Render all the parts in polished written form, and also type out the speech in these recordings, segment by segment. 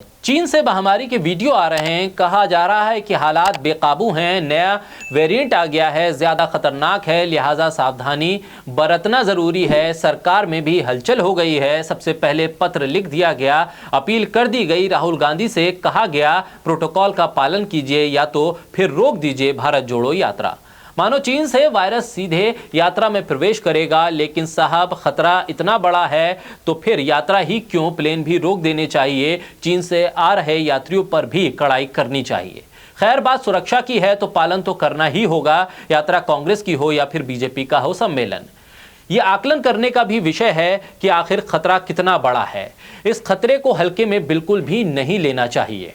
चीन से महामारी के वीडियो आ रहे हैं। कहा जा रहा है कि हालात बेकाबू हैं, नया वेरिएंट आ गया है, ज़्यादा खतरनाक है, लिहाजा सावधानी बरतना ज़रूरी है। सरकार में भी हलचल हो गई है। सबसे पहले पत्र लिख दिया गया, अपील कर दी गई। राहुल गांधी से कहा गया प्रोटोकॉल का पालन कीजिए या तो फिर रोक दीजिए भारत जोड़ो यात्रा। मानो चीन से वायरस सीधे यात्रा में प्रवेश करेगा। लेकिन साहब, खतरा इतना बड़ा है तो फिर यात्रा ही क्यों, प्लेन भी रोक देने चाहिए। चीन से आ रहे यात्रियों पर भी कड़ाई करनी चाहिए। खैर, बात सुरक्षा की है तो पालन तो करना ही होगा। यात्रा कांग्रेस की हो या फिर बीजेपी का हो सम्मेलन, ये आकलन करने का भी विषय है कि आखिर खतरा कितना बड़ा है। इस खतरे को हल्के में बिल्कुल भी नहीं लेना चाहिए।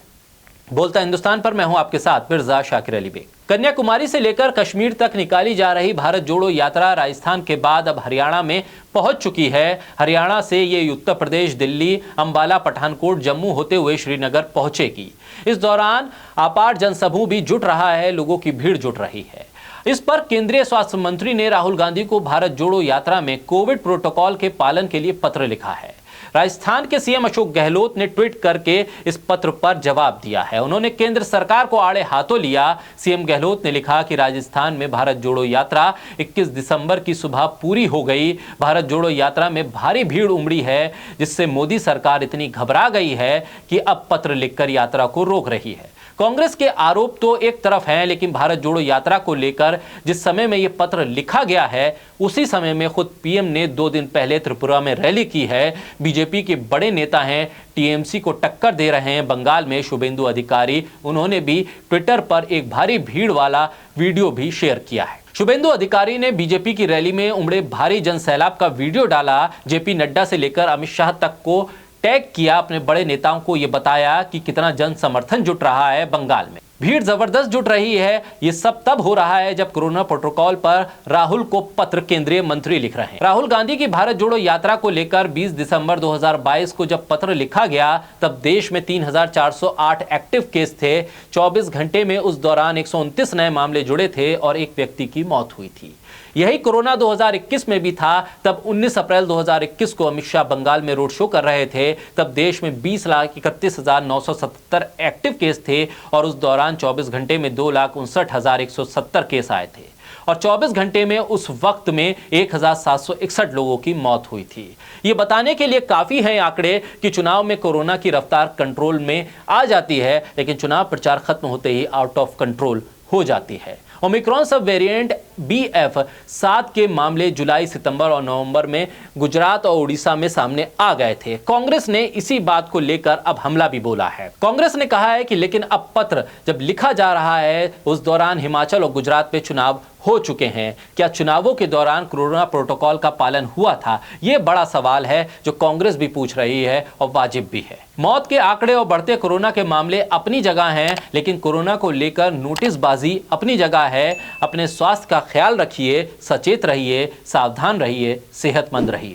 बोलता हिंदुस्तान पर मैं हूं आपके साथ मिर्जा शाकिर अली बेग। कन्याकुमारी से लेकर कश्मीर तक निकाली जा रही भारत जोड़ो यात्रा राजस्थान के बाद अब हरियाणा में पहुंच चुकी है। हरियाणा से ये उत्तर प्रदेश, दिल्ली, अंबाला, पठानकोट, जम्मू होते हुए श्रीनगर पहुंचेगी। इस दौरान अपार जनसमूह भी जुट रहा है, लोगों की भीड़ जुट रही है। इस पर केंद्रीय स्वास्थ्य मंत्री ने राहुल गांधी को भारत जोड़ो यात्रा में कोविड प्रोटोकॉल के पालन के लिए पत्र लिखा है। राजस्थान के सीएम अशोक गहलोत ने ट्वीट करके इस पत्र पर जवाब दिया है। उन्होंने केंद्र सरकार को आड़े हाथों लिया। सीएम गहलोत ने लिखा कि राजस्थान में भारत जोड़ो यात्रा 21 दिसंबर की सुबह पूरी हो गई। भारत जोड़ो यात्रा में भारी भीड़ उमड़ी है, जिससे मोदी सरकार इतनी घबरा गई है कि अब पत्र लिखकर यात्रा को रोक रही है। कांग्रेस के आरोप तो एक तरफ हैं, लेकिन भारत जोड़ो यात्रा को लेकर जिस समय में यह पत्र लिखा गया है, उसी समय में खुद पीएम ने 2 दिन पहले त्रिपुरा में रैली की है। बीजेपी के बड़े नेता हैं, टीएमसी को टक्कर दे रहे हैं बंगाल में शुभेंदु अधिकारी। उन्होंने भी ट्विटर पर एक भारी भीड़ वाला वीडियो भी शेयर किया है। शुभेंदु अधिकारी ने बीजेपी की रैली में उमड़े भारी जनसैलाब का वीडियो डाला। जेपी नड्डा से लेकर अमित शाह तक को टैग किया। अपने बड़े नेताओं को यह बताया कि कितना जन समर्थन जुट रहा है बंगाल में। भीड़ जबरदस्त जुट रही है। ये सब तब हो रहा है जब कोरोना प्रोटोकॉल पर राहुल को पत्र केंद्रीय मंत्री लिख रहे हैं। राहुल गांधी की भारत जोड़ो यात्रा को लेकर 20 दिसंबर 2022 को जब पत्र लिखा गया, तब देश में 3408 एक्टिव केस थे। 24 घंटे में उस दौरान 129 नए मामले जुड़े थे और एक व्यक्ति की मौत हुई थी। यही कोरोना 2021 में भी था। तब 19 अप्रैल 2021 को अमित शाह बंगाल में रोड शो कर रहे थे। तब देश में 20,31,977 एक्टिव केस थे और उस दौरान 24 घंटे में 2,59,170 केस आए थे और 24 घंटे में उस वक्त में 1,761 लोगों की मौत हुई थी। ये बताने के लिए काफी है आंकड़े कि चुनाव में कोरोना की रफ्तार कंट्रोल में आ जाती है, लेकिन चुनाव प्रचार खत्म होते ही आउट ऑफ कंट्रोल हो जाती है। ओमिक्रॉन सब वेरिएंट BF7 के मामले जुलाई, सितंबर और नवंबर में गुजरात और उड़ीसा में सामने आ गए थे। कांग्रेस ने इसी बात को लेकर अब हमला भी बोला है। कांग्रेस ने कहा है कि लेकिन अब पत्र जब लिखा जा रहा है, उस दौरान हिमाचल और गुजरात में चुनाव हो चुके हैं। क्या चुनावों के दौरान कोरोना प्रोटोकॉल का पालन हुआ था? यह बड़ा सवाल है जो कांग्रेस भी पूछ रही है और वाजिब भी है। मौत के आंकड़े और बढ़ते कोरोना के मामले अपनी जगह हैं, लेकिन कोरोना को लेकर नोटिसबाजी अपनी जगह है। अपने स्वास्थ्य का ख्याल रखिए, सचेत रहिए, सावधान रहिए, सेहतमंद रहिए।